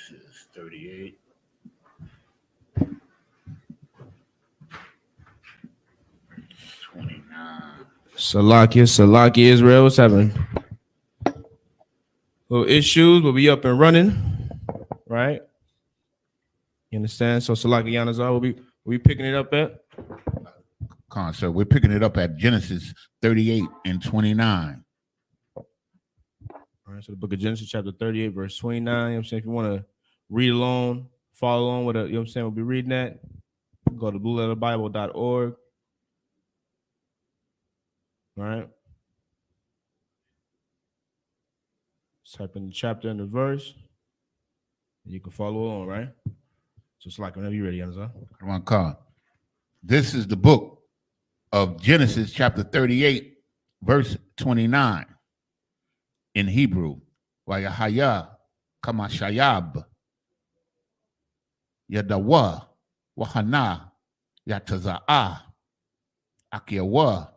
Genesis 38. Salakia, Israel, what's happening? Little issues, we'll be up and running, right? You understand? So Salakia Yanazar, we'll be picking it up at? Sir, we're picking it up at Genesis 38 and 29. All right, so the book of Genesis, chapter 38, verse 29. You know what I'm saying? If you want to read along, follow along with it, you know what I'm saying? We'll be reading that. Go to blueletterbible.org. All right. Type in the chapter and the verse. And you can follow along, right? So it's like whenever you're ready, Yanazar. Come on, Khan. This is the book of Genesis, chapter 38, verse 29. In Hebrew, Wayahaya Kamashayab Yadawa Wahana Yataza'a Akiawa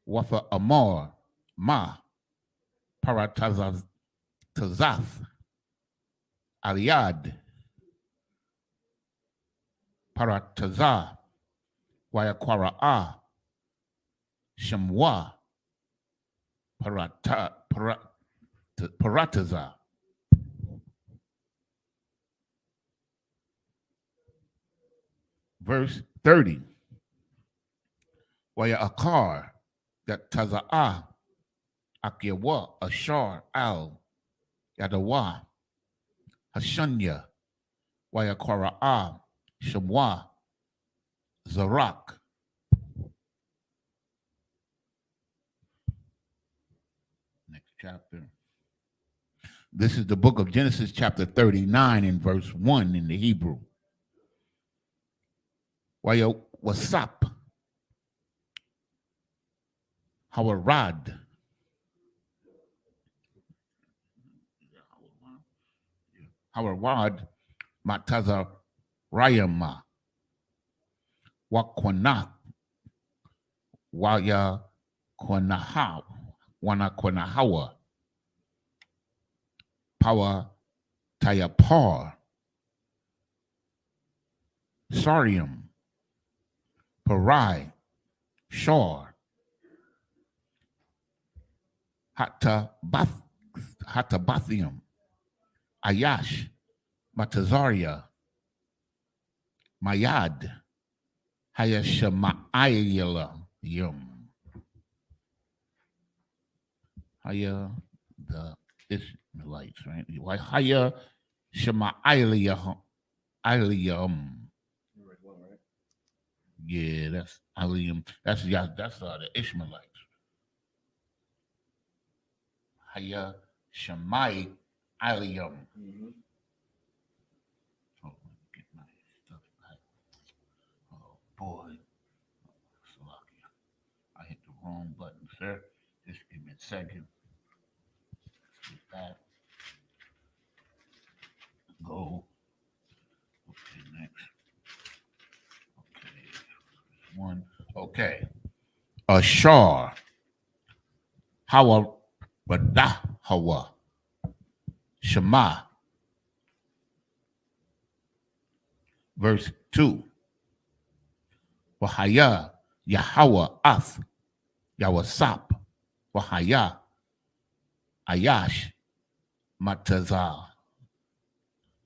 Wafa Amor Ma Paratazaz Aliad Parataza Wayakwara'a Shamwa Parataza. Verse 30. Waya Akar that Taza'a Akiawa Ashar Al Yadawa Hashanya Waya Kwara'a Shamwa Zarak. Next chapter. This is the book of Genesis, chapter 39, and verse 1 in the Hebrew. Y-A-H-W-H Hawarad. Hawarad Mataza Rayama. Wakwana. Waya Kwanaha. Wanakwanahawa. Power Tayapar. Sarium. Parai. Shor. Hatabathium. Ayash. Matazaria. Mayad. Hayashamayim. Haya the Israelites, right? Why Haya Shemayim. Yeah, that's Aliyam. That's the Ishmaelites. Haya Shemai Aliyam. Oh, get my stuff back. Oh boy. Salakia. I hit the wrong button, sir. Just give me a second. Let's get that. Go. Okay, next. Okay. One. Okay. Ashar. Hawa Badah Hawa. Shema. Verse 2. Wahaya Yahweh Ath Yahweh-Sap Wahaya Ayash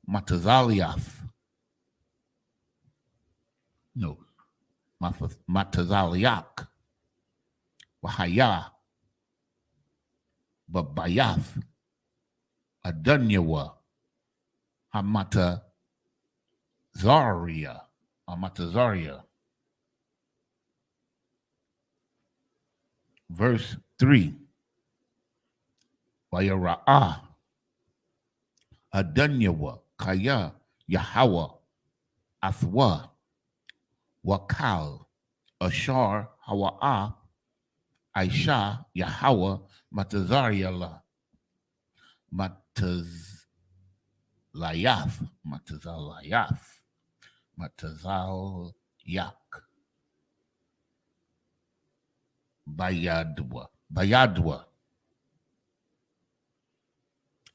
Matazaliath. No. Matazaliak. Wahaya Babayath Adunyawa Hamatazaria. Verse 3. Wayara'a Adunyawa Kaya Yahweh Athwa Wakal Ashar Hawa'a Aisha Yahweh Matazariala Matazalayath Matazalyak Bayadwa.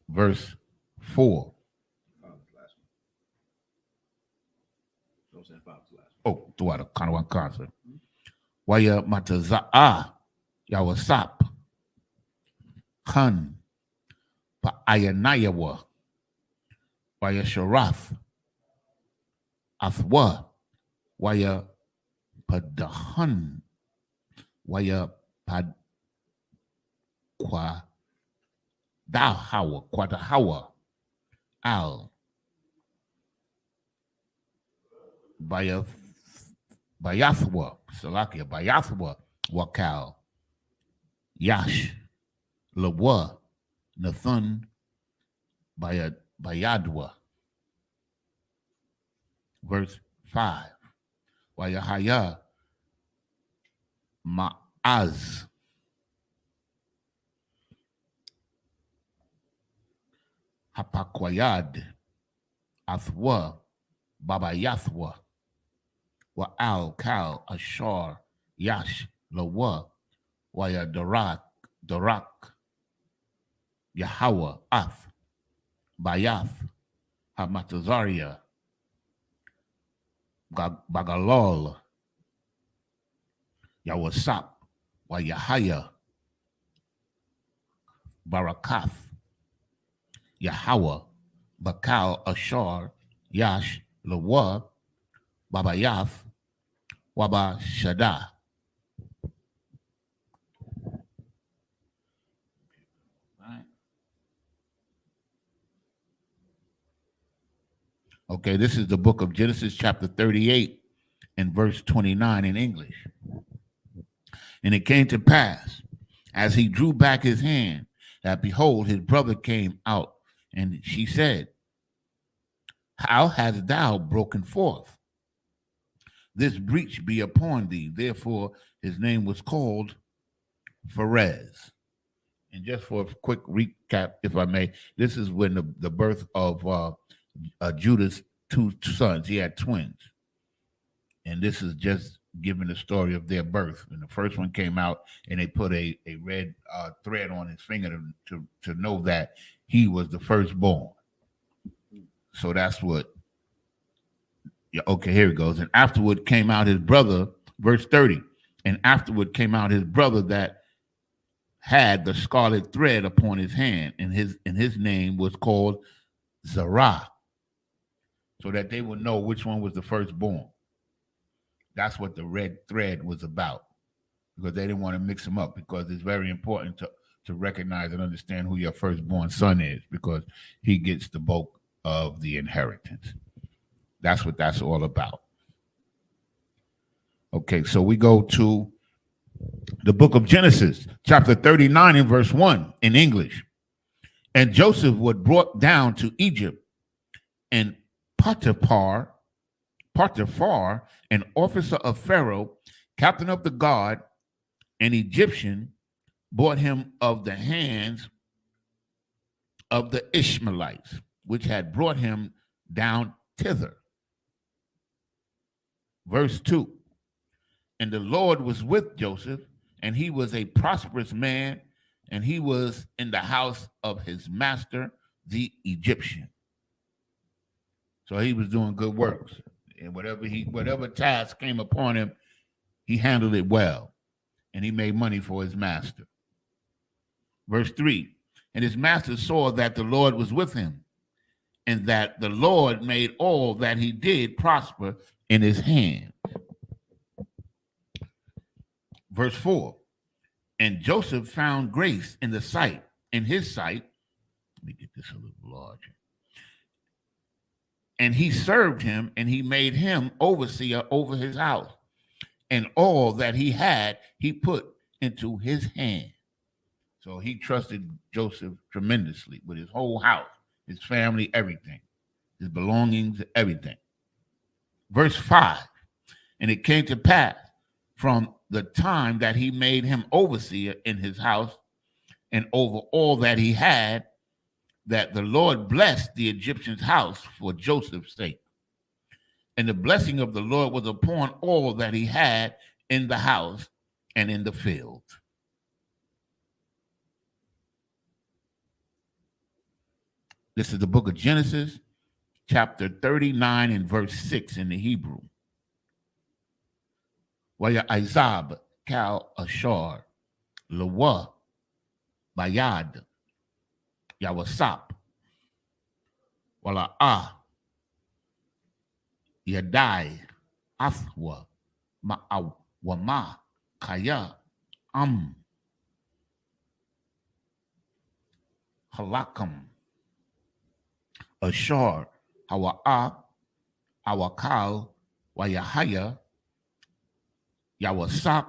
Verse 4. Oh, throughout a kind of one concert. Waya mataza'a yawasap han pa ayanayawa waya sharath athwa waya padahan waya pad kwa dahawa kwadahawa al bayathwa salakia bayathwa wakal yash lawa nathan bayadwa. Verse 5. Wayahaya ma'az hapakwayad athwa babayathwa wa al kal ashar yash lawa waya darak Yahweh ath bayath hamatazaria bagalol yawasap wa Yahaya barakath Yahweh bakal ashar yash lawa babayath waba shada. Okay, this is the book of Genesis, chapter 38, and verse 29 in English. And it came to pass, as he drew back his hand, that behold, his brother came out, and she said, how hast thou broken forth? This breach be upon thee. Therefore, his name was called Pharez. And just for a quick recap, if I may, this is when the birth of Judah's two sons. He had twins. And this is just giving the story of their birth. And the first one came out, and they put a red thread on his finger to know that he was the firstborn. So that's what. Yeah, okay, here it goes. And afterward came out his brother, verse 30. And afterward came out his brother that had the scarlet thread upon his hand, and his name was called Zerah, so that they would know which one was the firstborn. That's what the red thread was about, because they didn't want to mix them up, because it's very important to recognize and understand who your firstborn son is, because he gets the bulk of the inheritance. That's what that's all about. Okay, so we go to the book of Genesis, chapter 39 and verse 1 in English. And Joseph was brought down to Egypt, and Potiphar, an officer of Pharaoh, captain of the guard, an Egyptian, bought him of the hands of the Ishmaelites, which had brought him down thither. Verse 2. And the Lord was with Joseph, and he was a prosperous man, and he was in the house of his master, the Egyptian. So he was doing good works. And whatever task came upon him, he handled it well. And he made money for his master. Verse 3. And his master saw that the Lord was with him, and that the Lord made all that he did prosper in his hand. Verse 4. And Joseph found grace in his sight. Let me get this a little larger. And he served him, and he made him overseer over his house. And all that he had, he put into his hand. So he trusted Joseph tremendously with his whole house, his family, everything, his belongings, everything. Verse 5. And it came to pass from the time that he made him overseer in his house and over all that he had, that the Lord blessed the Egyptian's house for Joseph's sake. And the blessing of the Lord was upon all that he had in the house and in the field. This is the book of Genesis, chapter 39 and verse 6 in the Hebrew. Isab Kal Ashar Lawa Bayad Yawasap Wala Yadai Afwa Ma'awama Kaya Halakam Ashar Hawa'a Awakal Wayahaya Yawasap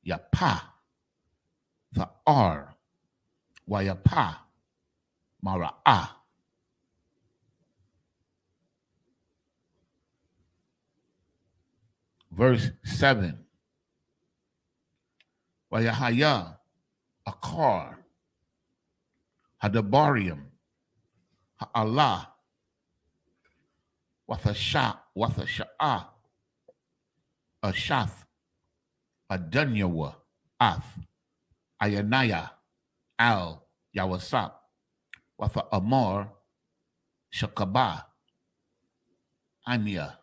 Yapa Tha'ar Wayapa Mara'a. Verse 7. Wayahaya Akar Hadabarium Ha'Allah Wathasha'a Ashath Adanyawa Ath Ayanaya Al Yawasap Watha Amor Shakaba Anya.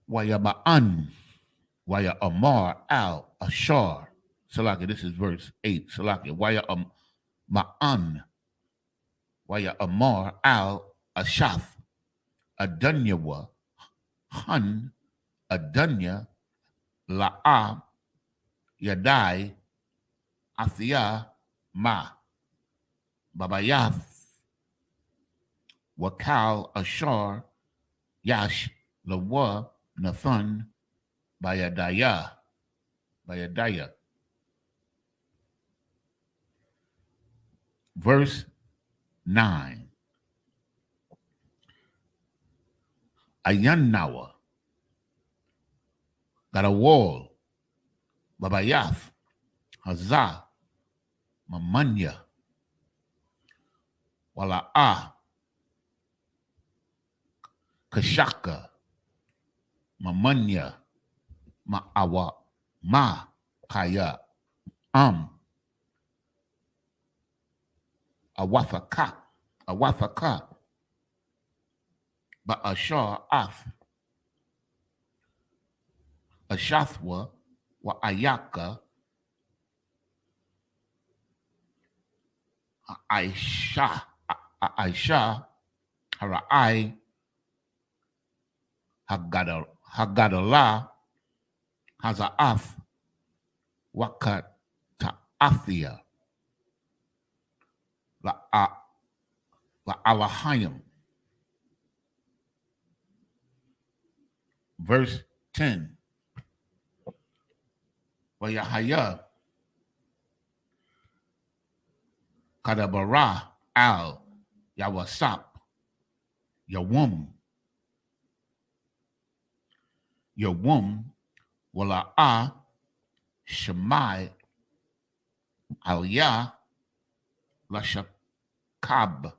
Wayaba'an Waya Amar Al Ashar. Salaki, this is verse 8. Salaki, Waya Ma'an Waya Amar Al Ashath Adanyawa Han Adanya La'a Yadai Athia Ma Babayath Wakal Ashar Yash Lawa Nathan Bayadaya. Verse 9. Ayannawa got a wall. Babayath Hazah Mamanya Wala'a Kashaka Mamanya Ma'awa Ma Kaya Awathaka Ba'ashar Ath Ashathwa Wa Ayaka Aisha Hara'ai Hagadalah Haza'ath Wakat Ta'athia Alahayim. Verse 10. Wayahaya Kadabara Al Yawasap Yawum Wala'a Shemai Aliyah Lashakab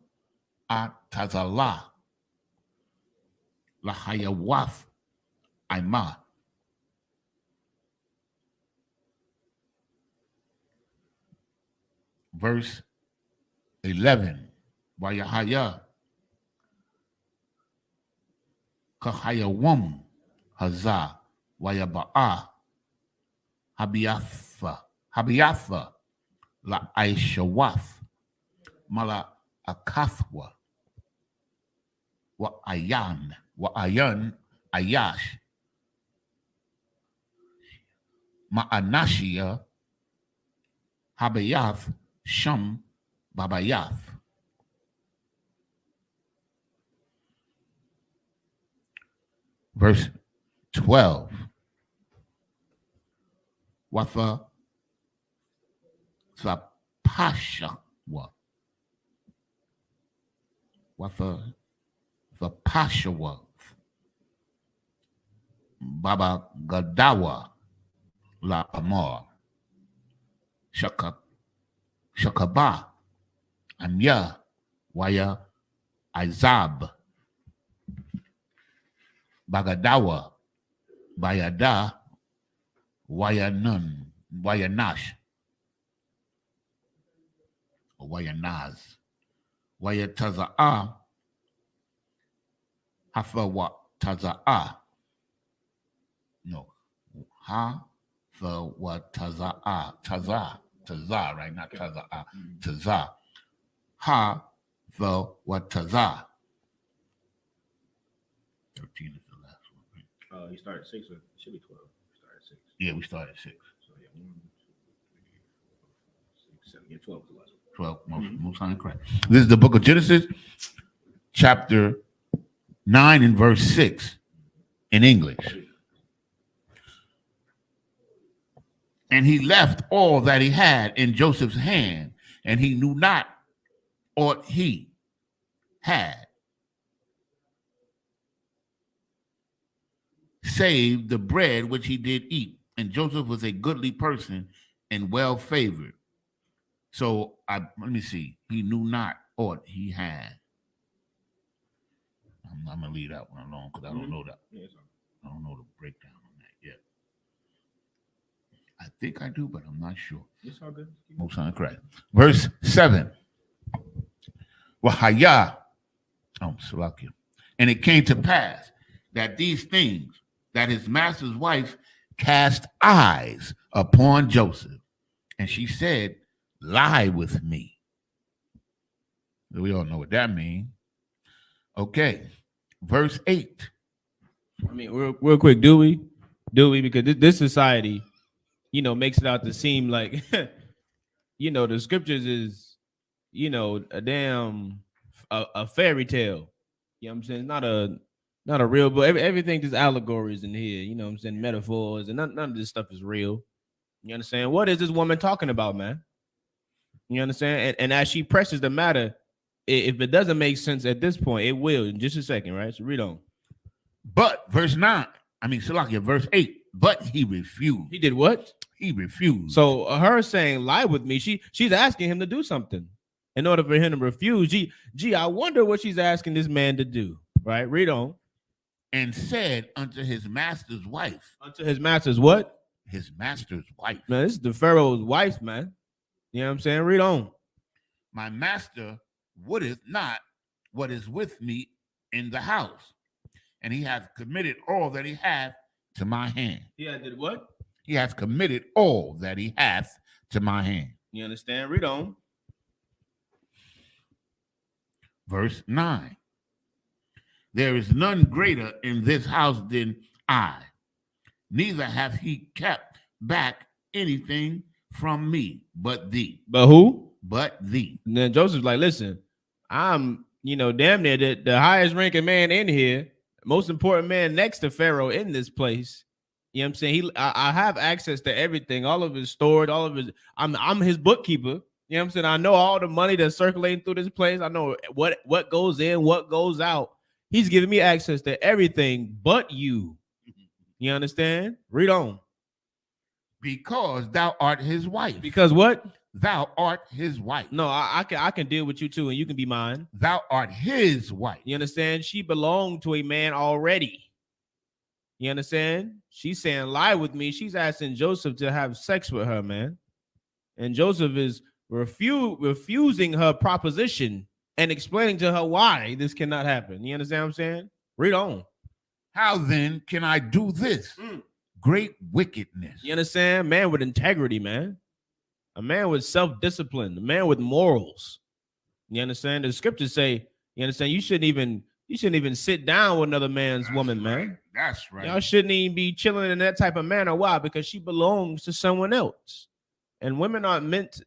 Atazala Lahayawath Aima. Verse 11. Wayahaya Kahayawum Hazah Wayaba'a Habiyatha La Aishawath Mala Akathwa Wa Ayan Ayash Ma'anashia Habayath Sham Babayath. Verse 12. Watha Thapashawa Watha Thapashawa Baba Gadawa La Amor Shakaba Anya Waya Izab Bagadawa Bayada Wayanash or Wayanaz Wayataza'a. Hafawataza'a. No. Hafawataza'a. Taza, right? Not taza'a. Taza. Hafawataza. 13 is the last one, right? You started 6, or it should be 12. Started 6. Yeah, we started 6. So yeah, 1, 2, 3, 4, 5, 6, 7, yeah, 12 is the last one. 12, most time correct. This is the book of Genesis, chapter 9 and verse 6 in English. And he left all that he had in Joseph's hand, and he knew not aught he had, save the bread which he did eat. And Joseph was a goodly person and well favored. So let me see. He knew not aught he had. I'm gonna leave that one alone because I don't know that. I don't know the breakdown on that yet. I think I do, but I'm not sure. It's all good. Most time correct. Verse 7. Wahaya. Salakia. And it came to pass that these things, that his master's wife cast eyes upon Joseph, and she said, lie with me. We all know what that means. Okay. Verse 8. I mean, real quick, do we? Because this society, makes it out to seem like, the scriptures is, a damn a fairy tale. You know what I'm saying? It's not a real book. Everything just allegories in here. You know what I'm saying? Metaphors, and none of this stuff is real. You understand? What is this woman talking about, man? You understand? And as she presses the matter, if it doesn't make sense at this point, it will in just a second, right? So read on. But verse 9, Salakia, verse 8, but he refused. He did what? He refused. So her saying, lie with me, she's asking him to do something. In order for him to refuse, I wonder what she's asking this man to do, right? Read on. And said unto his master's wife. Unto his master's what? His master's wife. Man, this is the Pharaoh's wife, man. You know what I'm saying? Read on. My master wotteth not what is with me in the house, and he hath committed all that he hath to my hand. Yeah, did what? He hath committed all that he hath to my hand. You understand? Read on. Verse 9. There is none greater in this house than I, neither hath he kept back anything from me but thee. But who? But thee. And then Joseph's like, listen, I'm, damn near the highest ranking man in here, most important man next to Pharaoh in this place. You know what I'm saying? I have access to everything, all of his storage, all of his, I'm his bookkeeper. You know what I'm saying? I know all the money that's circulating through this place. I know what goes in, what goes out. He's giving me access to everything but you. You understand? Read on. Because thou art his wife. Because what? Thou art his wife. No, I can deal with you too, and you can be mine. Thou art his wife. You understand? She belonged to a man already. You understand? She's saying lie with me. She's asking Joseph to have sex with her, man. And Joseph is refusing her proposition and explaining to her why this cannot happen. You understand what I'm saying? Read on. How then can I do this? Great wickedness. You understand? Man with integrity, man. A man with self-discipline, a man with morals. You understand? The scriptures say, you understand, you shouldn't even sit down with another man's woman, man. That's right. Y'all shouldn't even be chilling in that type of manner. Why? Because she belongs to someone else. And women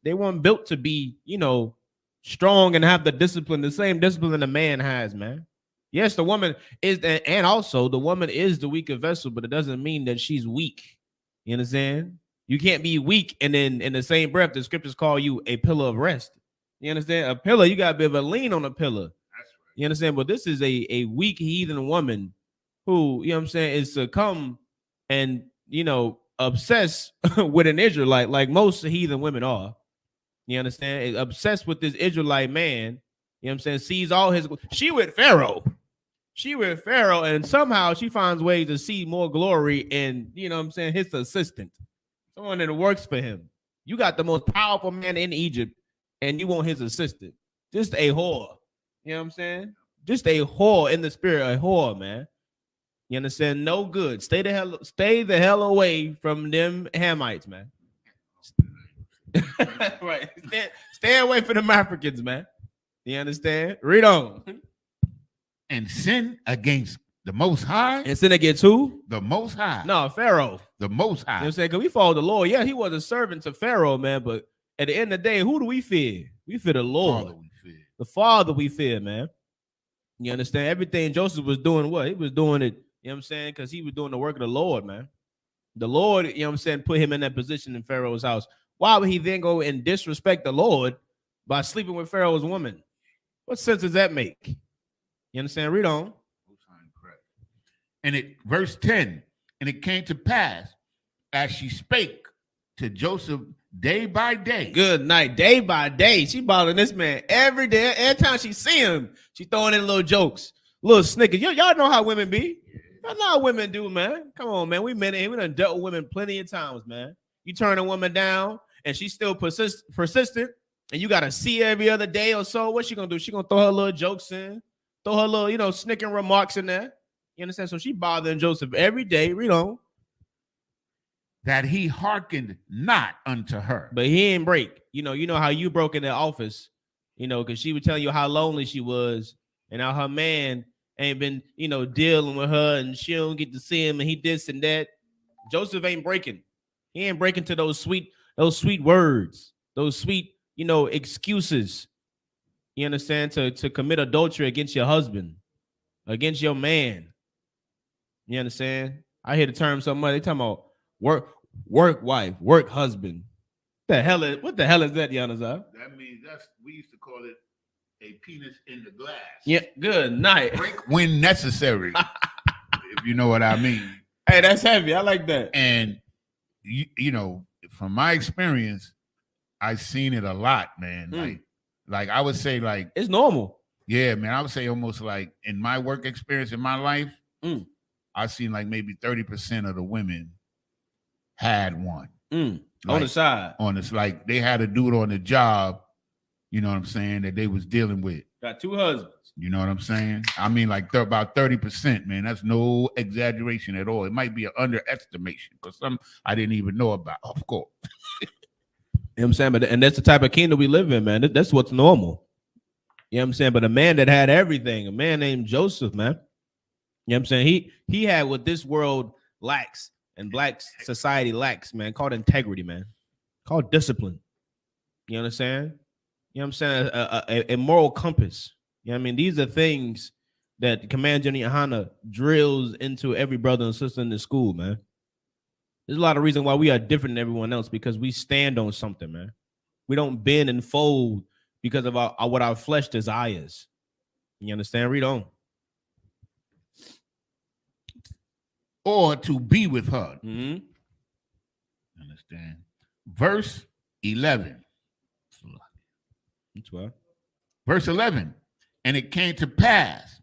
they weren't built to be, strong and have the discipline, the same discipline a man has, man. Yes, the woman is, and also the woman is the weaker vessel, but it doesn't mean that she's weak. You understand? You can't be weak and then in the same breath, the scriptures call you a pillar of rest. You understand? A pillar, you got to be able to lean on a pillar. That's right. You understand? But this is a weak heathen woman who, you know what I'm saying, is to come and, obsess with an Israelite like most heathen women are. You understand? Obsessed with this Israelite man. You know what I'm saying? Sees all his. She with Pharaoh. And somehow she finds ways to see more glory in, you know what I'm saying, his assistant. Someone that works for him. You got the most powerful man in Egypt, and you want his assistant. Just a whore. You know what I'm saying? Just a whore in the spirit, a whore, man. You understand? No good. Stay the hell away from them Hamites, man. Right. Stay away from them Africans, man. You understand? Read on. And sin against the Most High. And sin against who? The Most High. No, Pharaoh. The Most High. You know what I'm saying? Because we follow the Lord. Yeah, he was a servant to Pharaoh, man. But at the end of the day, who do we fear? We fear the Lord. Father we fear. The Father we fear, man. You understand? Everything Joseph was doing, what? He was doing it, you know what I'm saying? Because he was doing the work of the Lord, man. The Lord, you know what I'm saying, put him in that position in Pharaoh's house. Why would he then go and disrespect the Lord by sleeping with Pharaoh's woman? What sense does that make? You understand? Read on. And it, verse 10, and it came to pass as she spake to Joseph day by day. Good night. Day by day. She bothering this man every day. Every time she see him, she throwing in little jokes, little snickers. Y'all know how women be. Y'all know how women do, man. Come on, man. We men, we done dealt with women plenty of times, man. You turn a woman down and she's still persistent, and you got to see her every other day or so. What's she going to do? She going to throw her little jokes in, throw her little, snickering remarks in there. You understand? So she bothering Joseph every day. Read on. That he hearkened not unto her. But he ain't break. You know how you broke in the office, because she was telling you how lonely she was and how her man ain't been, dealing with her and she don't get to see him and he this and that. Joseph ain't breaking. He ain't breaking to those sweet words, those sweet, excuses. You understand? To commit adultery against your husband, against your man. You understand? I hear the term so much. They talking about work wife, work husband. What the hell is that, Yanazar? That means we used to call it a penis in the glass. Yeah, good night. Break when necessary, if you know what I mean. Hey, that's heavy. I like that. And from my experience, I've seen it a lot, man. Like I would say, like it's normal. Yeah, man. I would say almost like in my work experience in my life, I've seen like maybe 30% of the women had one. Like, on the side. Like they had a dude on the job, you know what I'm saying, that they was dealing with. Got two husbands. You know what I'm saying? I mean, like about 30%, man. That's no exaggeration at all. It might be an underestimation because some I didn't even know about, of course. You know what I'm saying? And that's the type of kingdom we live in, man. That's what's normal. You know what I'm saying? But a man that had everything, a man named Joseph, man. You know what I'm saying? He had what this world lacks and black society lacks, man, called integrity, man. Called discipline. You understand? You know what I'm saying? A moral compass. You know what I mean? These are things that Command General YAHANNA drills into every brother and sister in the school, man. There's a lot of reasons why we are different than everyone else because we stand on something, man. We don't bend and fold because of what our flesh desires. You understand? Read on. Or to be with her. Mm-hmm. Understand? Verse 11. Verse 11. And it came to pass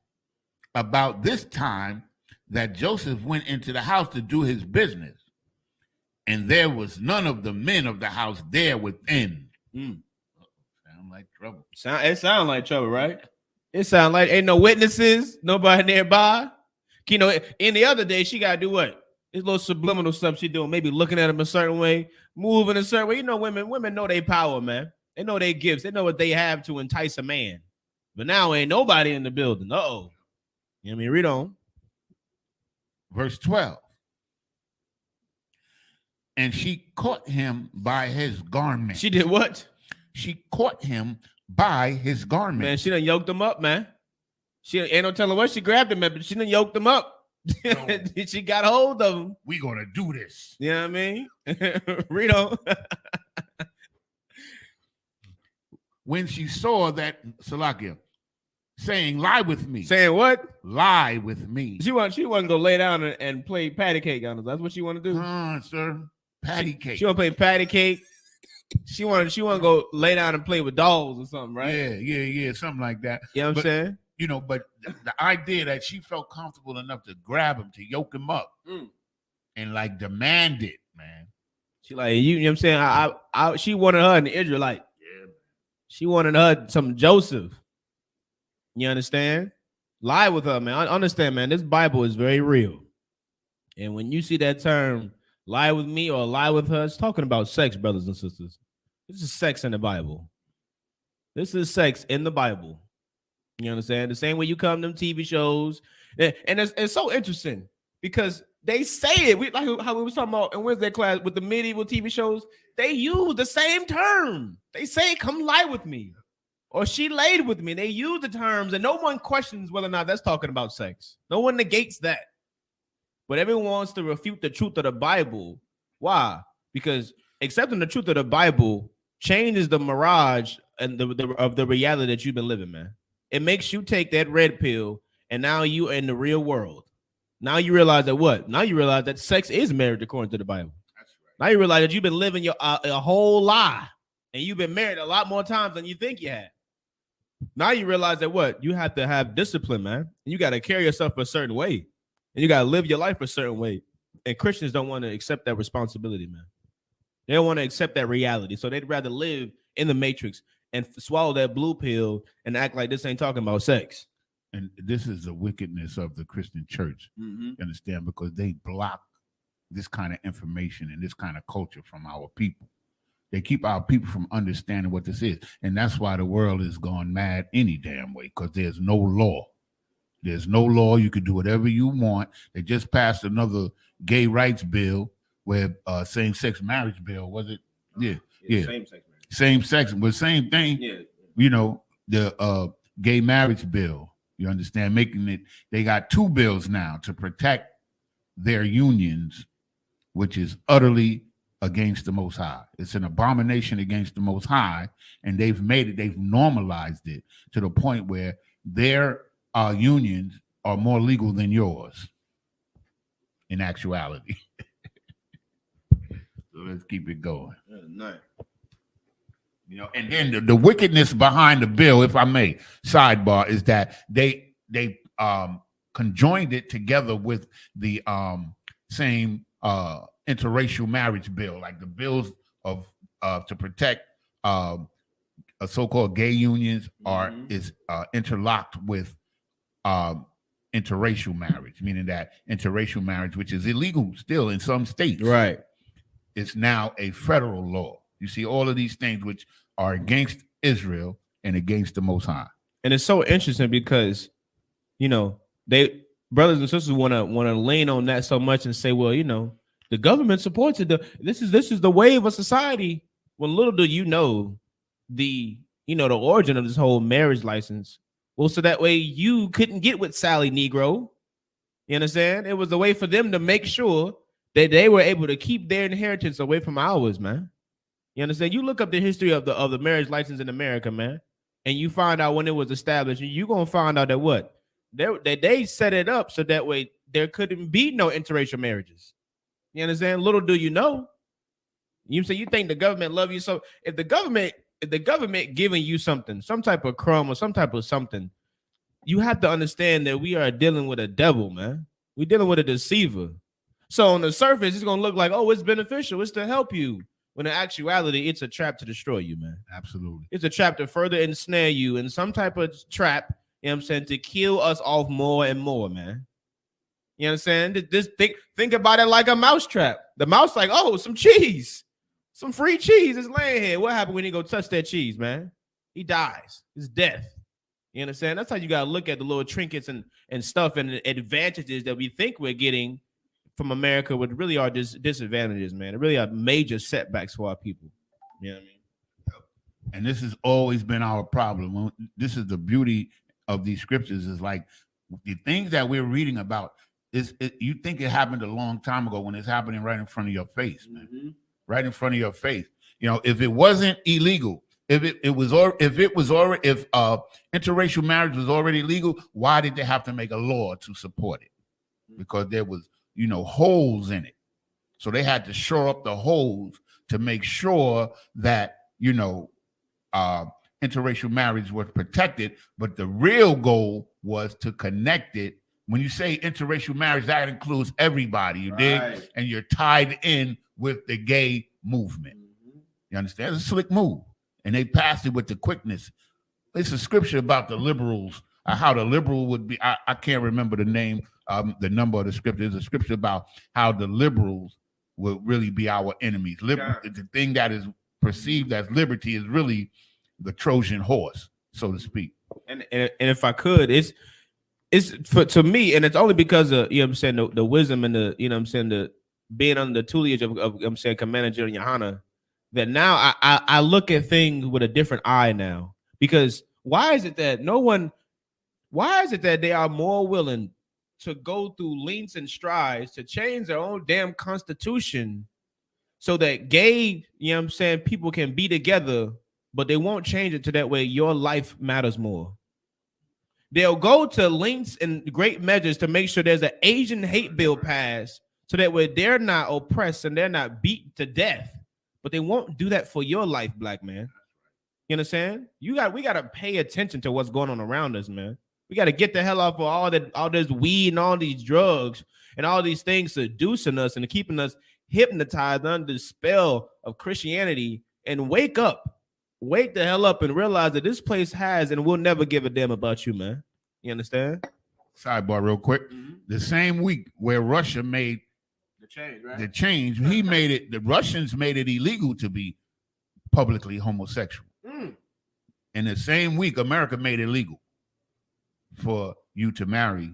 about this time that Joseph went into the house to do his business, and there was none of the men of the house there within. Sound like trouble. It sound like trouble, right? It sound like ain't no witnesses, nobody nearby. In the other day, she gotta do what? It's little subliminal stuff she doing, maybe looking at him a certain way, moving a certain way. Women know their power, man. They know their gifts. They know what they have to entice a man. But now ain't nobody in the building. Uh-oh. You know what I mean? Read on. Verse 12. And she caught him by his garment. She did what? She caught him by his garment. Man, she done yoked him up, man. She ain't no telling what she grabbed him at, but she done yoked him up. She got hold of him. We gonna do this. You know what I mean? Read on. When she saw that, Salakia, saying, lie with me. Saying what? Lie with me. She wasn't gonna go lay down and play patty cake on us. That's what she want to do. Sir. Patty cake. She want to play patty cake. She want to go lay down and play with dolls or something, right? Yeah, something like that. You know what I'm saying? But the idea that she felt comfortable enough to grab him, to yoke him up, and like demand it, man. She like, you know what I'm saying? She wanted her an Israelite. Yeah. She wanted her some Joseph. You understand? Lie with her, man. I understand, man. This Bible is very real. And when you see that term, lie with me or lie with her, it's talking about sex, brothers and sisters. This is sex in the Bible. This is sex in the Bible. You understand? The same way you come to them TV shows. And it's so interesting because they say it. We like how we was talking about in Wednesday class with the medieval TV shows. They use the same term. They say, come lie with me. Or she laid with me. They use the terms, and no one questions whether or not that's talking about sex. No one negates that. But everyone wants to refute the truth of the Bible. Why? Because accepting the truth of the Bible changes the mirage and of the reality that you've been living, man. It makes you take that red pill, and now you are in the real world. Now you realize that what? Now you realize that sex is marriage according to the Bible. That's right. Now you realize that you've been living your a whole lie, and you've been married a lot more times than you think you had. Now you realize that what? You have to have discipline, man. And you got to carry yourself a certain way. And you got to live your life a certain way. And Christians don't want to accept that responsibility, man. They don't want to accept that reality. So they'd rather live in the matrix and swallow that blue pill and act like this ain't talking about sex. And this is the wickedness of the Christian church. You understand? Because they block this kind of information and this kind of culture from our people. They keep our people from understanding what this is. And that's why the world is gone mad any damn way, because there's no law. There's no law. You can do whatever you want. They just passed another gay rights bill where same-sex marriage bill, was it? Yeah. Same-sex marriage. Same-sex, but same thing. Yeah. You know, the gay marriage bill, you understand, making it, they got two bills now to protect their unions, which is utterly against the Most High. It's an abomination against the Most High, and they've normalized it to the point where their unions are more legal than yours in actuality. So let's keep it going. Nice. You know, and then the wickedness behind the bill, if I may, sidebar, is that they conjoined it together with the same interracial marriage bill, like the bills of to protect so-called gay unions is interlocked with interracial marriage, meaning that interracial marriage, which is illegal still in some states, right, is now a federal law. You see all of these things which are against Israel and against the Most High. And it's so interesting because, you know, they brothers and sisters want to lean on that so much and say, well, you know, the government supports it. This is the way of a society. Well, little do you know the origin of this whole marriage license. Well, so that way you couldn't get with Sally Negro. You understand? It was a way for them to make sure that they were able to keep their inheritance away from ours, man. You understand? You look up the history of the marriage license in America, man, and you find out when it was established, and you're gonna find out that what? They set it up so that way there couldn't be no interracial marriages. You understand? Little do you know. You say you think the government love you, so if the government giving you something, some type of crumb or some type of something, you have to understand that we are dealing with a devil, man. We're dealing with a deceiver. So on the surface, it's gonna look like, oh, it's beneficial, it's to help you. When in actuality, it's a trap to destroy you, man. Absolutely. It's a trap to further ensnare you in some type of trap, you know what I'm saying, to kill us off more and more, man. You understand? Just think about it like a mouse trap. The mouse like, oh, some cheese. Some free cheese is laying here. What happened when he go touch that cheese, man? He dies. It's death. You understand? That's how you got to look at the little trinkets and stuff and advantages that we think we're getting from America, which really are disadvantages, man. It really are major setbacks for our people. You know what I mean? And this has always been our problem. This is the beauty of these scriptures, is like the things that we're reading about, you think it happened a long time ago when it's happening right in front of your face, man. Mm-hmm. Right in front of your face. You know, if it wasn't illegal, if interracial marriage was already legal, why did they have to make a law to support it? Because there was, holes in it. So they had to shore up the holes to make sure that, interracial marriage was protected. But the real goal was to connect it. When you say interracial marriage, that includes everybody, you dig? And you're tied in with the gay movement. Mm-hmm. You understand? It's a slick move. And they passed it with the quickness. It's a scripture about the liberals how the liberal would be. I can't remember the name, the number of the scripture. There's a scripture about how the liberals will really be our enemies. The thing that is perceived as liberty is really the Trojan horse, so to speak. And if I could, it's to me, and it's only because of, you know what I'm saying, the wisdom and the, you know what I'm saying, the being under the tutelage of I'm saying Commander General YAHANNA, that now I look at things with a different eye now. Because why is it that they are more willing to go through lengths and strides to change their own damn constitution so that gay, you know what I'm saying, people can be together, but they won't change it to that way your life matters more? They'll go to lengths and great measures to make sure there's an Asian hate bill passed so that way they're not oppressed and they're not beat to death. But they won't do that for your life, black man. You understand? We got to pay attention to what's going on around us, man. We got to get the hell off of all this weed and all these drugs and all these things seducing us and keeping us hypnotized under the spell of Christianity, and wake up. Wake the hell up and realize that this place has and will never give a damn about you, man. You understand? Sidebar real quick. Mm-hmm. The same week where Russia made the change, he made it, the Russians made it illegal to be publicly homosexual. In the same week, America made it legal for you to marry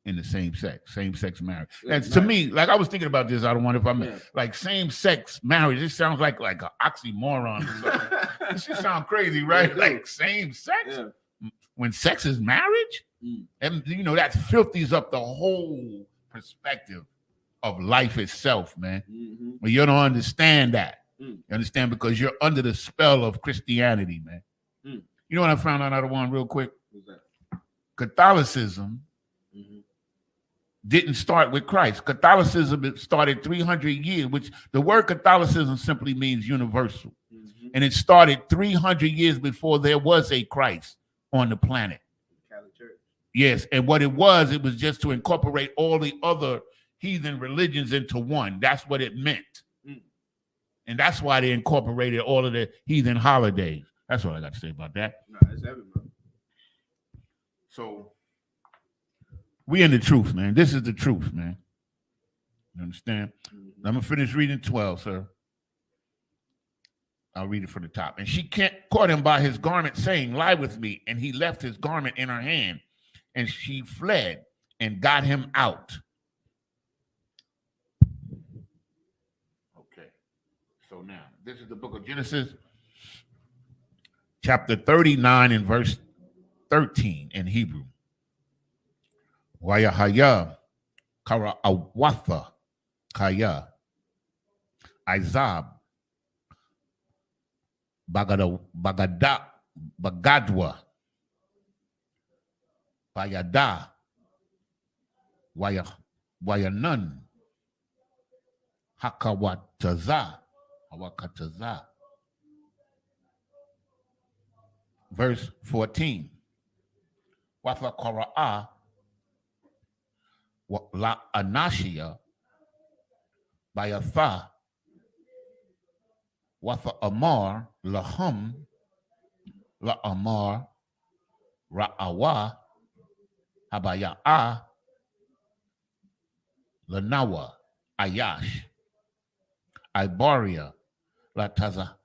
in the same sex marriage. And to me, like I was thinking about this, I don't wonder if I'm like same-sex marriage. It sounds like an oxymoron. This just sounds crazy, right? Like same sex when sex is marriage, and you know that filthies up the whole perspective of life itself, man. But you don't understand that. You understand, because you're under the spell of Christianity, man. You know what I found out? Another one real quick. What's that? Catholicism didn't start with Christ. Catholicism started 300 years, which the word Catholicism simply means universal. And it started 300 years before there was a Christ on the planet. Catholic Church. Yes, and what it was just to incorporate all the other heathen religions into one. That's what it meant. And that's why they incorporated all of the heathen holidays. That's what I got to say about that. No, that's heavy, man. So we in the truth, man. This is the truth, man. You understand? I'm going to finish reading 12, sir. I'll read it from the top. And she caught him by his garment, saying, lie with me. And he left his garment in her hand. And she fled and got him out. Okay. So now, this is the book of Genesis, chapter 39 and verse 13 in Hebrew. Wayahaya kara awatha kaya Isupk bagadwa bayada wayanan hakawataza hawakataza. Verse 14. Watha Kora'a La Anashia Bayatha Watha Amar Lahum La Amar Ra'awa Habaya'a Lanawa Ayash Ibaria La Taza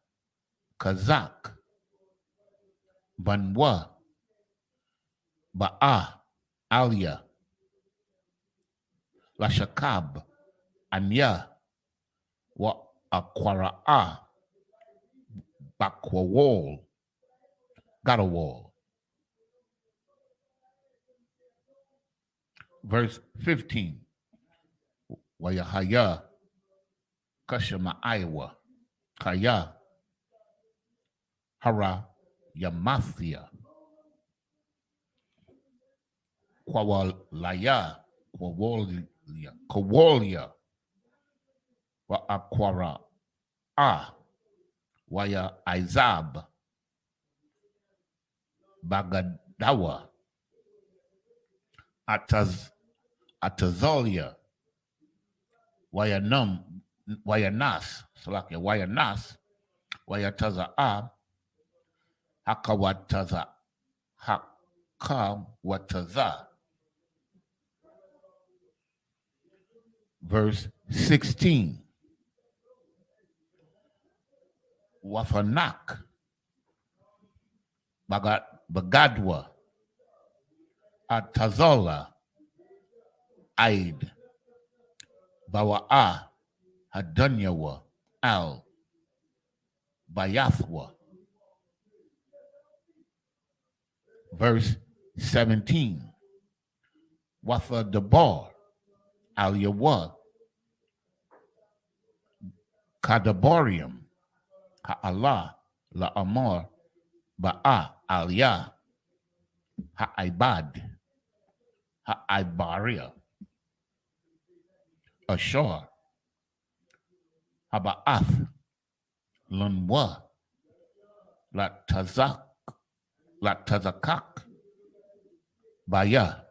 Kazak Banwa Ba'a Alia Lashakab Anya Wa Aquara'a Bakwawal Gadawal. Verse 15. Wayahaya Kashama Iowa Kaya Hara Yamathia Kwawalaya Kwawalia Wa Aquara Waya Isupk Bagadawa Atazalia Wayanas Wayataza Hakawataza ka wataza. Verse 16. Wafanak bagadwa atazola aid bawa'a hadunyawa al bayathwa. Verse 17. Wafa dabar al yawa kadabarium ha'Allah la'amar ba'a al-ya ha'ibad ha'ibariya ashar haba'ath lunwa latazakak baya.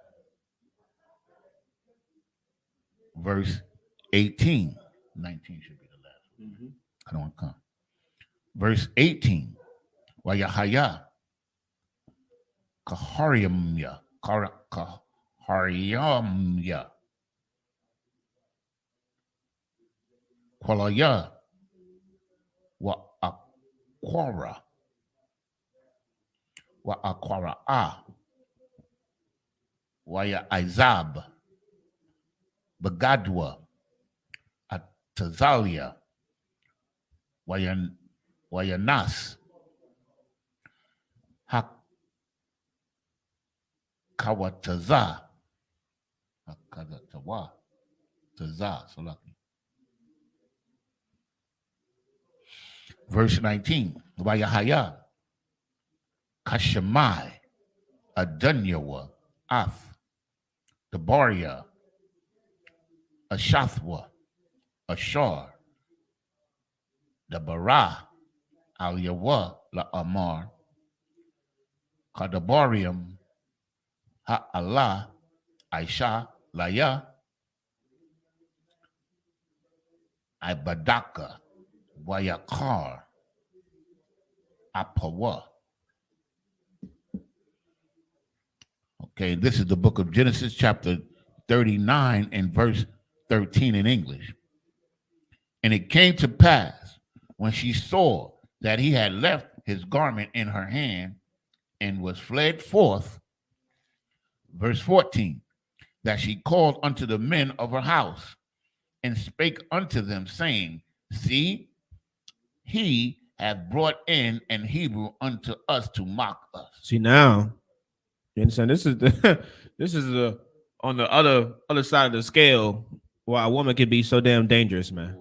Verse 18. 19 should be the last one. I don't want to come. Verse 18. Wayahaya kahariamya kahariamya kwalaya wa akwara waya izab bagadwa atazalia wayanas hakawataza hakadatawa taza salaki. Verse 19. Wayahaya kashamai adunyawa af dabaria ashathwa ashar dabara al yawa la amar kadabarium ha Allah Aisha laya ibadaka wayakar apawa. Okay, this is the book of Genesis, chapter 39 and verse 13 in English. And it came to pass when she saw that he had left his garment in her hand and was fled forth, verse 14, that she called unto the men of her house and spake unto them, saying, see, he hath brought in an Hebrew unto us to mock us. See now, you understand? This is the on the other side of the scale why a woman can be so damn dangerous, man.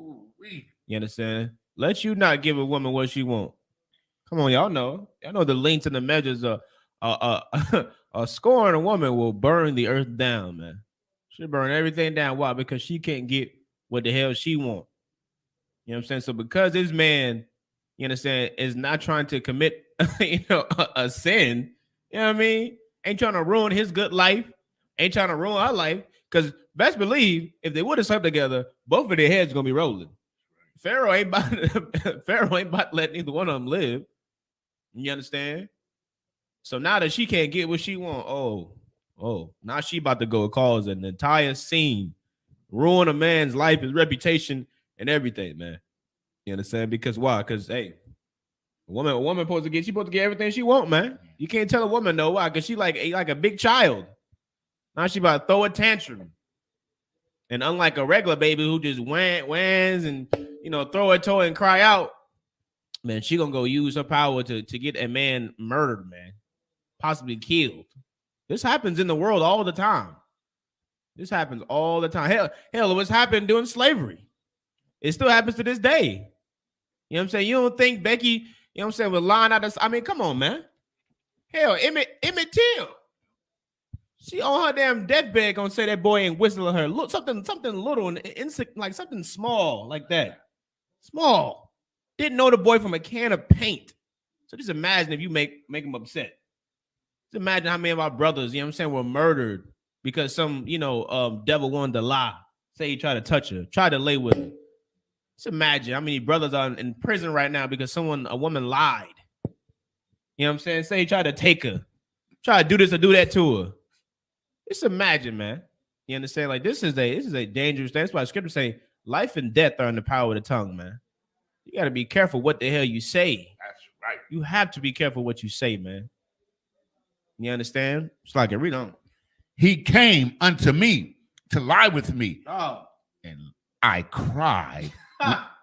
You understand? Let you not give a woman what she want. Come on, y'all know the lengths and the measures of a scorn a woman will burn the earth down, man. She'll burn everything down. Why? Because she can't get what the hell she want. You know what I'm saying? So because this man, you understand, is not trying to commit, a sin, you know what I mean? Ain't trying to ruin his good life, ain't trying to ruin her life. Because best believe, if they would have slept together, both of their heads gonna be rolling. Pharaoh ain't about to let neither one of them live. You understand? So now that she can't get what she want, now she about to go cause an entire scene, ruin a man's life, his reputation, and everything, man. You understand? Because why? Because hey, a woman supposed to get everything she want, man. You can't tell a woman no. Why? Because she like a big child. Now she about to throw a tantrum. And unlike a regular baby who just whines and throw a toy and cry out, man, she gonna go use her power to get a man murdered, man, possibly killed. This happens in the world all the time. This happens all the time. Hell, it was happening during slavery. It still happens to this day. You know what I'm saying? You don't think Becky, would line out this? I mean, come on, man. Hell, Emmett Till. She on her damn deathbed gonna say that boy ain't whistling her. Look, something little and like something small like that. Small. Didn't know the boy from a can of paint. So just imagine if you make him upset. Just imagine how many of our brothers, were murdered because some, devil wanted to lie. Say he tried to touch her, tried to lay with her. Just imagine how many brothers are in prison right now because a woman lied. You know what I'm saying? Say he tried to take her. try to do this or do that to her. Just imagine, man. You understand? Like this is a dangerous thing. That's why scripture say life and death are in the power of the tongue, man. You got to be careful what the hell you say. That's right. You have to be careful what you say, man. You understand? It's like read on. He came unto me to lie with me, Oh, and I cried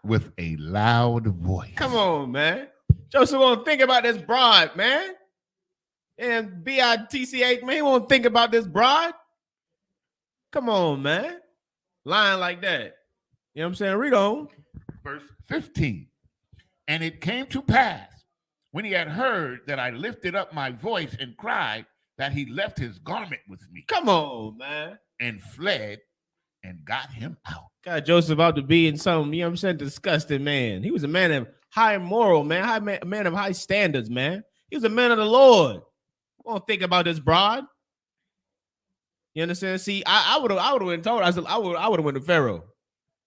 with a loud voice. come on, man. Joseph won't think about this broad, man. And BITCH, man, he won't think about this broad. Come on, man. Lying like that. You know what I'm saying? Read on. Verse 15. And it came to pass, when he had heard that I lifted up my voice and cried, that he left his garment with me. Come on, man. And fled and got him out. Got Joseph out to be in some, you know what I'm saying, disgusting man. He was a man of high moral, man, a man of high standards, man. He was a man of the Lord. Won't think about this broad. You understand? See, I would have been told. I said I would have went to Pharaoh.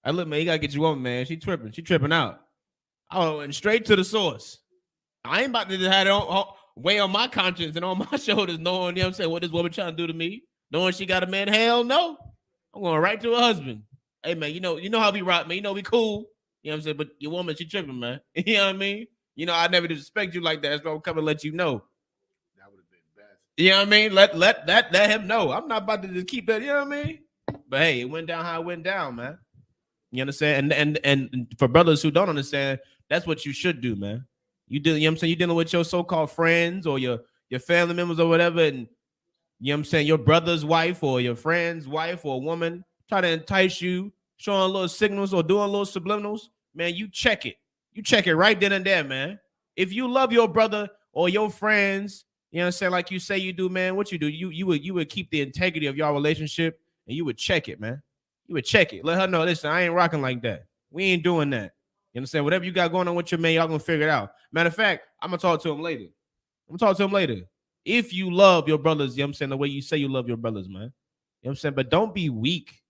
I look, man, you gotta get you woman, man. She tripping out. I would have went straight to the source. I ain't about to just have it weigh on my conscience and on my shoulders, knowing, you know what I'm saying, what this woman trying to do to me, knowing she got a man. Hell no. I'm going right to her husband. Hey man, you know how we rock, man. You know we cool. You know what I'm saying? But your woman, she tripping, man. You know what I mean? You know, I never disrespect you like that. So I'm coming to let you know. That would have been best. You know what I mean? Let him know. I'm not about to just keep that, you know what I mean? But hey, it went down how it went down, man. You understand? And for brothers who don't understand, that's what you should do, man. You know what I'm saying? You're dealing with your so-called friends or your family members or whatever, and you know what I'm saying, your brother's wife or your friend's wife or woman try to entice you, showing little signals or doing little subliminals, man, you check it. You check it right then and there, man. If you love your brother or your friends, you know what I'm saying, like you say you do, man, what you do, you would keep the integrity of your relationship and you would check it, man. You would check it. Let her know, listen, I ain't rocking like that. We ain't doing that. You understand? Whatever you got going on with your man, y'all gonna figure it out. Matter of fact, I'm gonna talk to him later. If you love your brothers, you know what I'm saying, the way you say you love your brothers, man. You know what I'm saying? But don't be weak.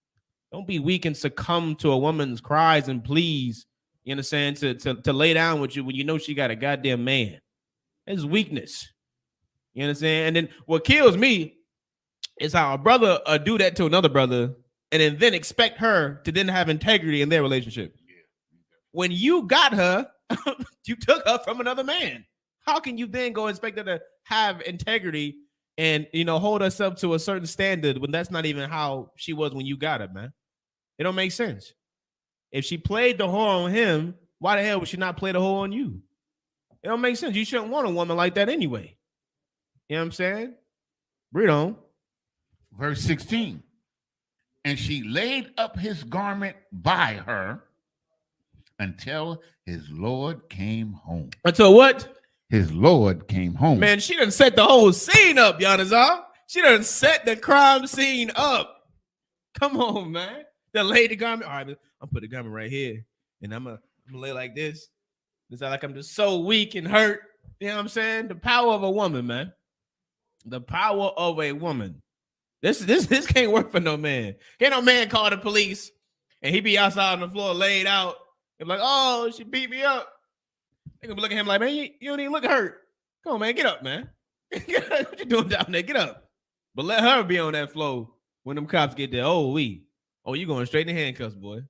Don't be weak and succumb to a woman's cries and pleas, you understand, to lay down with you when you know she got a goddamn man. It's weakness. You understand? And then what kills me is how a brother do that to another brother and then expect her to then have integrity in their relationship. When you got her, you took her from another man. How can you then go expect her to have integrity and, you know, hold herself to a certain standard when that's not even how she was when you got her, man? It don't make sense. If she played the whore on him, why the hell would she not play the whore on you? It don't make sense. You shouldn't want a woman like that anyway. You know what I'm saying? Read on. Verse 16. And she laid up his garment by her until his Lord came home. Until what? His Lord came home. Man, she done set the whole scene up, Yanazar. She done set the crime scene up. Come on, man. Then lay the garment. All right, I'm put the garment right here. And I'm gonna lay like this. It's like I'm just so weak and hurt. You know what I'm saying? The power of a woman, man. The power of a woman. This can't work for no man. Can't no man call the police and he be outside on the floor laid out. And like, oh, she beat me up. They gonna look at him like, man, you don't even look hurt. Come on, man, get up, man. What you doing down there? Get up. But let her be on that floor when them cops get there. Oh, you going straight in the handcuffs, boy.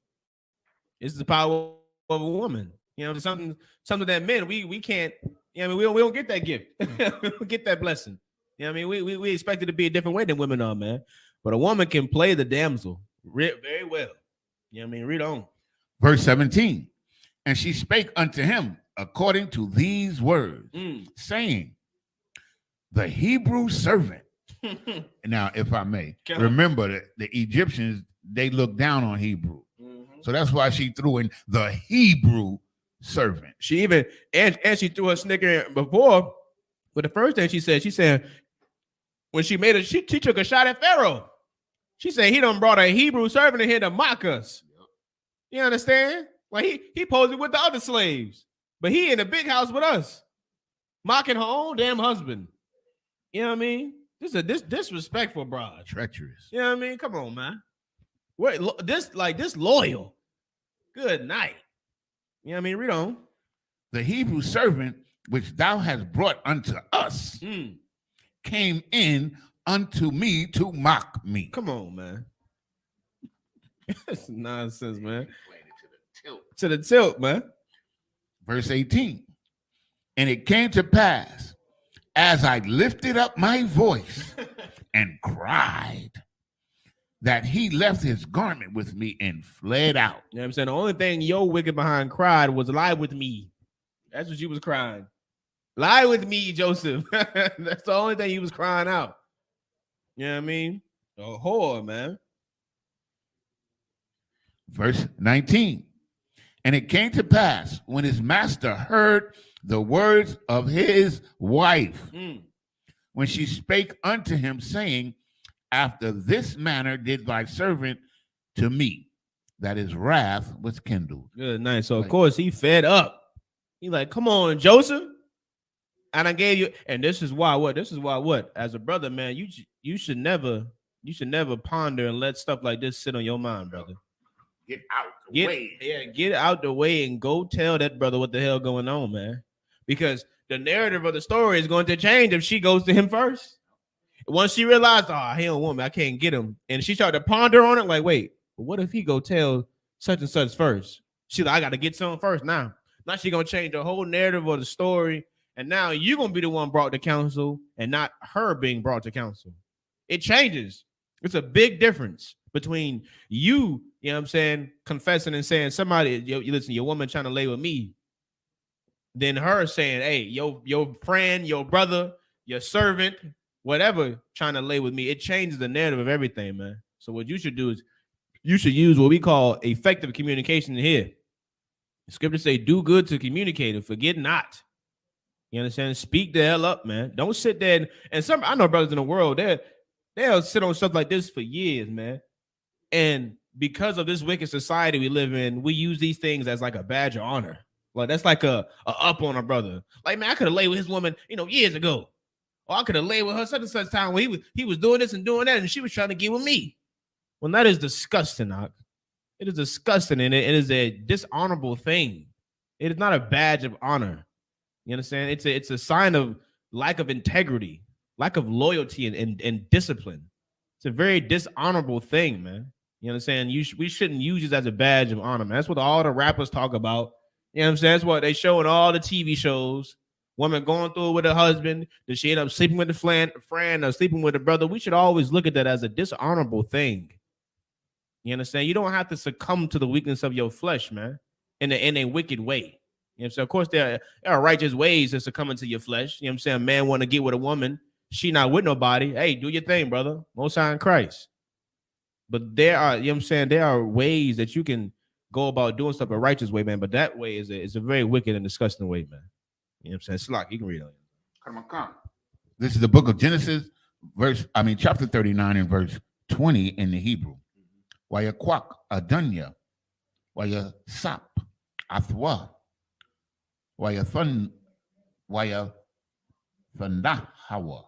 This is the power of a woman. You know, something that men we can't. You know, I mean, we don't get that gift. We don't get that blessing. You know, what I mean, we expect it to be a different way than women are, man. But a woman can play the damsel very well. You know, what I mean, read on. Verse 17. And she spake unto him according to these words, saying, the Hebrew servant. Now, if I may, remember that the Egyptians, they looked down on Hebrew. Mm-hmm. So that's why she threw in the Hebrew servant. She even, and she threw a snicker before, but the first thing she said, when she made it, she took a shot at Pharaoh. She said, he done brought a Hebrew servant in here to mock us. Yep. You understand? Well, he posed with the other slaves, but he in the big house with us, mocking her own damn husband. You know what I mean? This is disrespectful, broad. Treacherous. You know what I mean? Come on, man. This loyal. Good night. You know what I mean? Read on. The Hebrew servant which thou hast brought unto us, came in unto me to mock me. Come on, man. That's nonsense, man. Playing it to the tilt. To the tilt, man. Verse 18. And it came to pass, as I lifted up my voice and cried, that he left his garment with me and fled out. You know what I'm saying? The only thing your wicked behind cried was lie with me. That's what you was crying. Lie with me, Joseph. That's the only thing he was crying out. You know what I mean? A whore, man. Verse 19. And it came to pass, when his master heard the words of his wife, when she spake unto him, saying, after this manner did thy servant to me, that his wrath was kindled. Good night. So, of course, he fed up. He like, come on, Joseph. And I gave you, and this is why what? This is why what? As a brother, man, you should never ponder and let stuff like this sit on your mind, brother. Get out the way. Yeah, get out the way and go tell that brother what the hell going on, man. Because the narrative of the story is going to change if she goes to him first. Once she realized, oh, he don't want me, I can't get him. And she started to ponder on it, like, wait, but what if he go tell such and such first? She's like, I got to get some first now. Now she going to change the whole narrative of the story. And now you're going to be the one brought to counsel and not her being brought to counsel. It changes. It's a big difference between you know what I'm saying, confessing and saying, somebody, you listen, your woman trying to lay with me, than her saying, hey, your friend, your brother, your servant, whatever, trying to lay with me. It changes the narrative of everything, man. So what you should do is you should use what we call effective communication here. The scriptures say, do good to communicate and forget not. You understand? Speak the hell up, man. Don't sit there and some, I know brothers in the world, they'll sit on stuff like this for years, man. And because of this wicked society we live in, we use these things as like a badge of honor. Like that's like a up on a brother. Like, man, I could have laid with his woman, years ago. Or I could have laid with her such and such time when he was doing this and doing that, and she was trying to get with me. Well, that is disgusting, Ock. It is disgusting, and it is a dishonorable thing. It is not a badge of honor. You understand? It's a sign of lack of integrity, lack of loyalty and discipline. It's a very dishonorable thing, man. You understand? We shouldn't use it as a badge of honor, man. That's what all the rappers talk about. You know what I'm saying? That's what they show in all the TV shows. Women going through it with her husband. Does she end up sleeping with the friend or sleeping with a brother? We should always look at that as a dishonorable thing. You understand? You don't have to succumb to the weakness of your flesh, man, in a wicked way. You know what I'm saying? Of course, there are righteous ways to succumb to your flesh. You know what I'm saying? A man want to get with a woman. She not with nobody. Hey, do your thing, brother. Most High in Christ. But there are, you know what I'm saying? There are ways that you can go about doing stuff a righteous way, man. But that way is a very wicked and disgusting way, man. You know what I'm saying? Slack, you can read it. Come. This is the book of Genesis, chapter 39 and verse 20 in the Hebrew. YAHANNA, Adunya, Y-A-S-U-P, Athwa, Y-A-Thun, Y-A-Thundahawa,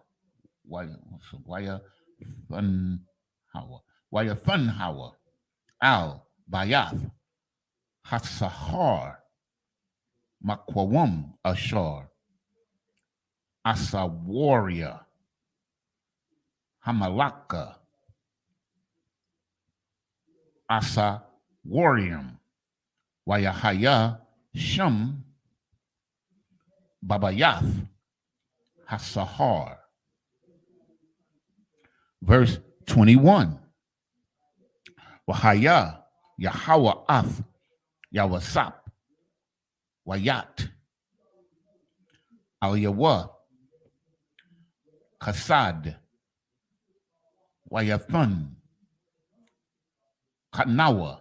Y-A-Thunhawa, Al, Bayath, Hatsahar, Makwawum, Ashar, Asawaria, Hamalaka, Asawarium, Wayahaya, Shum, Babayath, Hasahar. Verse 21. Wahaya, Yahweh Ath, Yahweh-S-U-P, Wayat, Al-Yahweh, Kasad, Wayathun, Kanawa,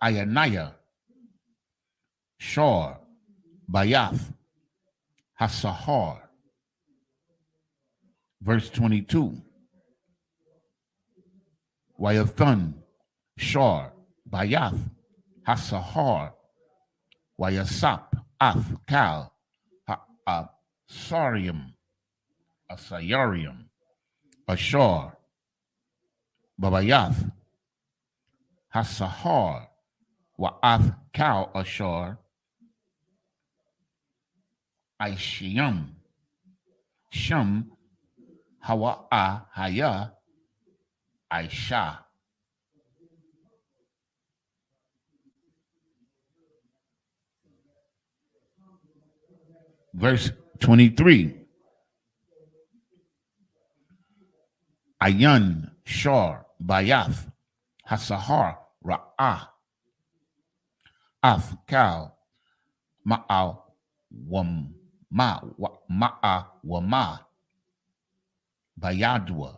Ayanaya, Shor, Bayath, Hasahar. Verse 22. Wayathun, Shor, Bayath, Hasahar, Y-A-S-U-P, Ath, Kal, Asarium, Ashar, Babayath, Hasahar, Wa'ath, Kal, Ashar, Aishiyam, Shem, Hawa, Haya, I.S.U.K. Verse 23. Ayan, Shar, Bayath, Hasahar, Ra'ah, Af, Ma'al, Ma'a, Wama, Bayadwa,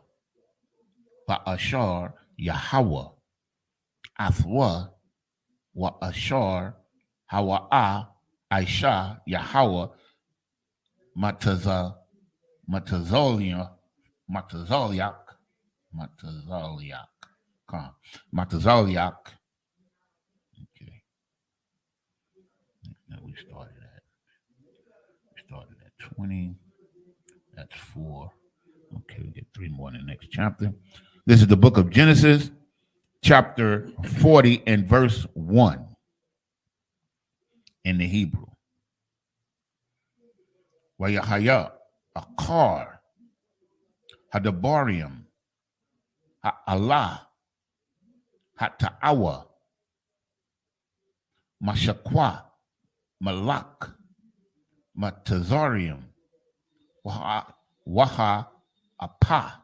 Ba'ashar, Yahweh, Athwa, Wa'ashar, Hawa'a, Aisha, Yahweh, Matazaliak, Matazaliak, Matazaliak, Matazaliak. Okay. Now we started at 20. That's 4. Okay, we get 3 more in the next chapter. This is the book of Genesis, chapter 40 and verse 1 in the Hebrew. Wayahaya, Akar, Hadabarium, Ha'Allah, Hata'awa, Mashaqua, Malak, Matazarium, Waha Apa,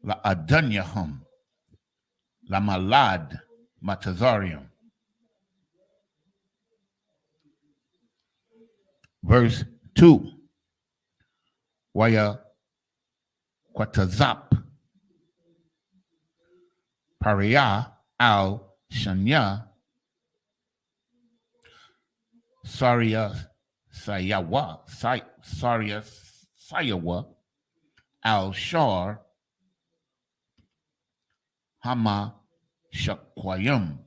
La Adanyahum, La Malad, Matazarium. Verse 2. Waya Quatazap, Paria al Shanya, Saria Sayawa, Saria Sayawa, al Shar, Hama Shakwayum,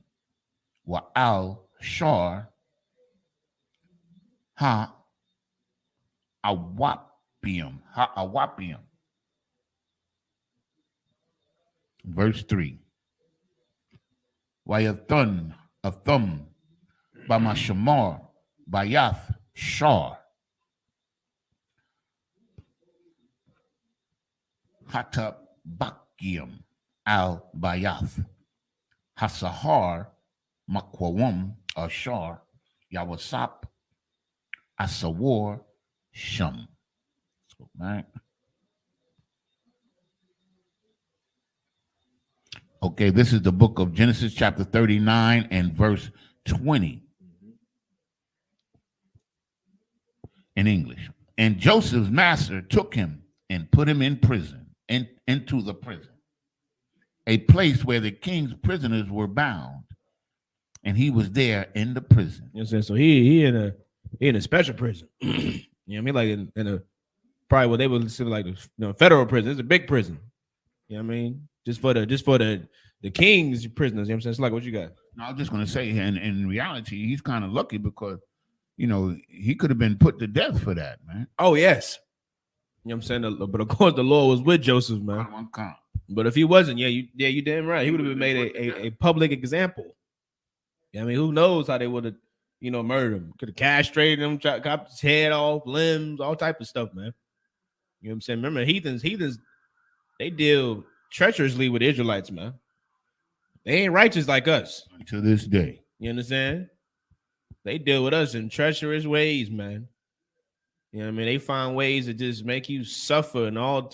wa al Shar, Ha Awapium, Ha Awapium. Verse 3. Wayathun, Athum, Bamashamar, Bayath, Shar, Hatabakium, Al Bayath, Hasahar, Makwawum, Ashar, Yawasap, Asawar, Shum. So, right. Okay, this is the book of Genesis, chapter 39 and verse 20 in English. And Joseph's master took him and put him in prison, into the prison, a place where the king's prisoners were bound, and he was there in the prison. You know what I'm saying? So he in a special prison. You know what I mean? Like in a probably what they would consider like a federal prison. It's a big prison. You know what I mean? Just for the king's prisoners. You know what I'm saying? It's like what you got. No, I was just gonna say, and in reality, he's kind of lucky because he could have been put to death for that, man. Oh yes. You know what I'm saying? But of course the Lord was with Joseph, man. But if he wasn't, you damn right. He would have been made a public example. You know what I mean? Who knows how they would have, murdered him. Could have castrated him, chopped his head off, limbs, all type of stuff, man. You know what I'm saying? Remember, heathens, they deal treacherously with Israelites, man. They ain't righteous like us. To this day. You understand? They deal with us in treacherous ways, man. You know what I mean? They find ways to just make you suffer and all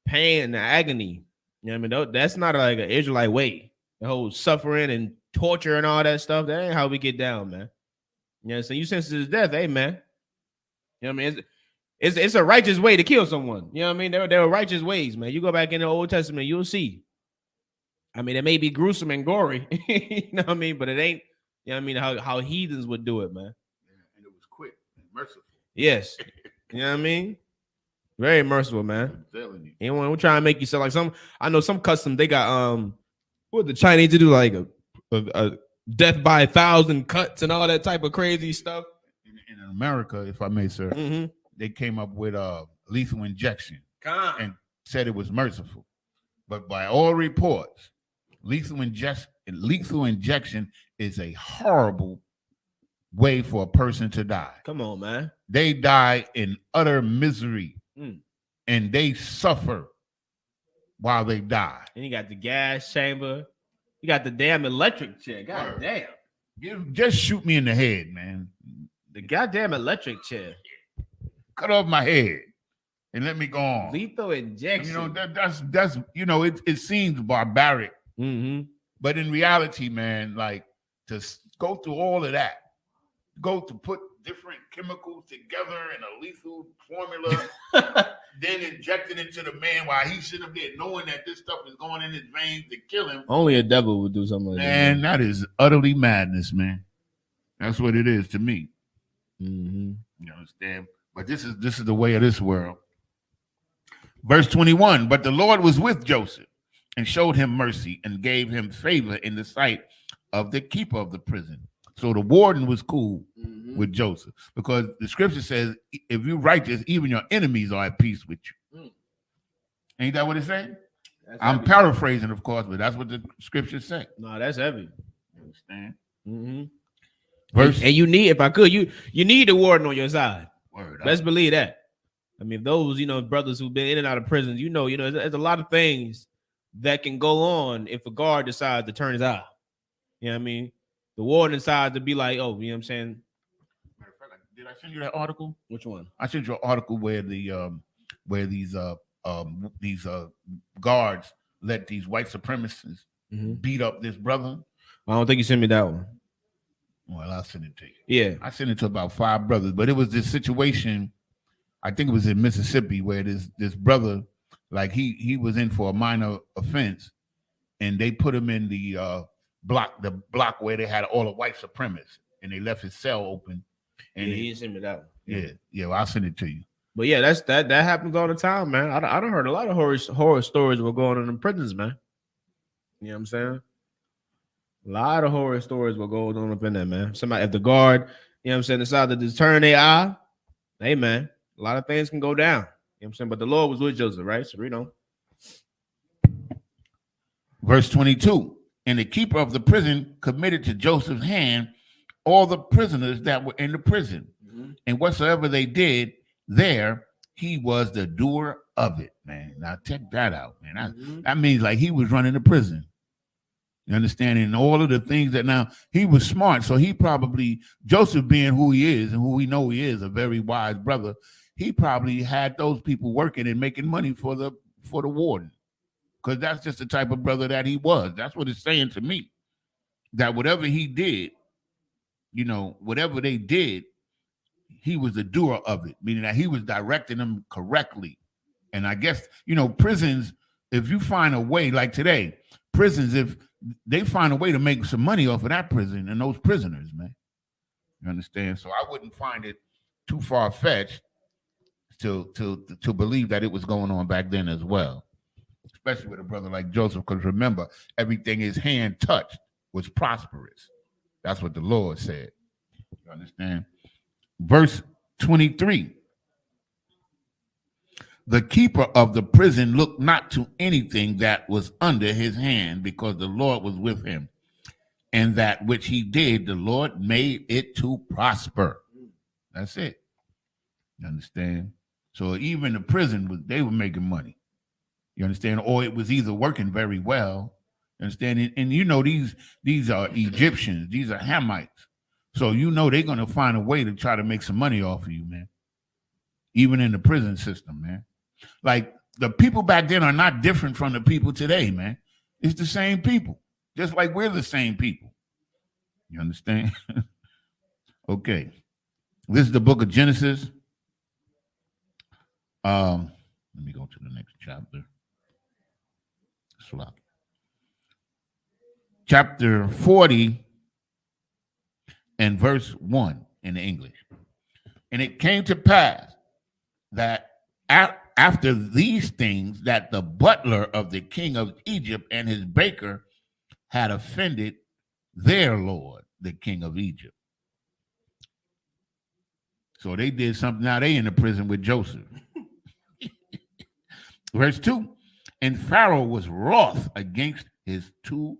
pain and agony. You know what I mean? That's not like an Israelite way. The whole suffering and torture and all that stuff, that ain't how we get down, man. You know what I'm saying? You sense his death, hey, man. You know what I mean? It's a righteous way to kill someone. You know what I mean? There are righteous ways, man. You go back in the Old Testament, you'll see. I mean, it may be gruesome and gory, you know what I mean? But it ain't, you know what I mean, how heathens would do it, man. Yeah, and it was quick and merciful. Yes. You know what I mean? Very merciful, man. Anyone who trying to make you sound like I know some customs, they got what the Chinese to do, like a death by 1,000 cuts and all that type of crazy stuff. In America, if I may, sir, they came up with lethal injection and said it was merciful. But by all reports, lethal injection is a horrible way for a person to die. Come on, man. They die in utter misery. and they suffer while they die. And you got the gas chamber. You got the damn electric chair. God Word. damn. Just shoot me in the head, man. The goddamn electric chair. Cut off my head and let me go on. Lethal injection. You know, that's you know, it seems barbaric. Mm-hmm. But in reality, man, like to go through all of that, go to put different chemicals together in a lethal formula, then inject it into the man while he's sitting up there knowing that this stuff is going in his veins to kill him. Only a devil would do something like that. Man, that is utterly madness, man. That's what it is to me. Mm-hmm. You understand? But this is the way of this world. Verse 21, but the Lord was with Joseph and showed him mercy and gave him favor in the sight of the keeper of the prison. So the warden was cool with Joseph because the scripture says, if you're righteous, even your enemies are at peace with you. Ain't that what it's saying? I'm paraphrasing, of course, but that's what the scriptures say. No, that's heavy. You understand? Mm-hmm. Verse, and you need, if I could, you need the warden on your side. Word, Let's believe that. I mean, those, brothers who've been in and out of prisons, there's a lot of things that can go on if a guard decides to turn his eye. You know what I mean? The warden decides to be like, oh, you know what I'm saying? Did I send you that article? Which one? I sent you an article where these guards let these white supremacists beat up this brother. I don't think you sent me that one. Well, I'll send it to you. Yeah. I sent it to about 5 brothers, but it was this situation, I think it was in Mississippi, where this brother, like he was in for a minor offense, and they put him in the block where they had all the white supremacists, and they left his cell open. And he didn't send me that one. Yeah, well, I'll send it to you. But yeah, that happens all the time, man. I done heard a lot of horror stories were going on in prisons, man. You know what I'm saying? A lot of horror stories were going on up in there, man. Somebody, if the guard, decided to turn their eye, hey, man, a lot of things can go down. You know what I'm saying? But the Lord was with Joseph, right? So, Verse 22, and the keeper of the prison committed to Joseph's hand all the prisoners that were in the prison. And whatsoever they did there, he was the doer of it, man. Now, check that out, man. That means like he was running the prison. You understand? And all of the things that now he was smart. So he probably, Joseph being who he is and who we know he is, a very wise brother, he probably had those people working and making money for the warden. Because that's just the type of brother that he was. That's what it's saying to me. That whatever he did, whatever they did, he was the doer of it, meaning that he was directing them correctly. And I guess, prisons, if you find a way, like today, prisons, if they find a way to make some money off of that prison and those prisoners, man. You understand? So I wouldn't find it too far-fetched to believe that it was going on back then as well, especially with a brother like Joseph, because remember, everything his hand touched was prosperous. That's what the Lord said. You understand? Verse 23. The keeper of the prison looked not to anything that was under his hand, because the Lord was with him. And that which he did, the Lord made it to prosper. That's it. You understand? So even the prison, they were making money. You understand? Or it was either working very well. You understand? And these are Egyptians. These are Hamites. So they're going to find a way to try to make some money off of you, man. Even in the prison system, man. Like, the people back then are not different from the people today, man. It's the same people. Just like we're the same people. You understand? Okay. This is the book of Genesis. Let me go to the next chapter. Chapter 40 and verse 1 in the English. And it came to pass that after these things, that the butler of the king of Egypt and his baker had offended their lord, the king of Egypt. So they did something. Now they in the prison with Joseph. Verse 2, and Pharaoh was wroth against his 2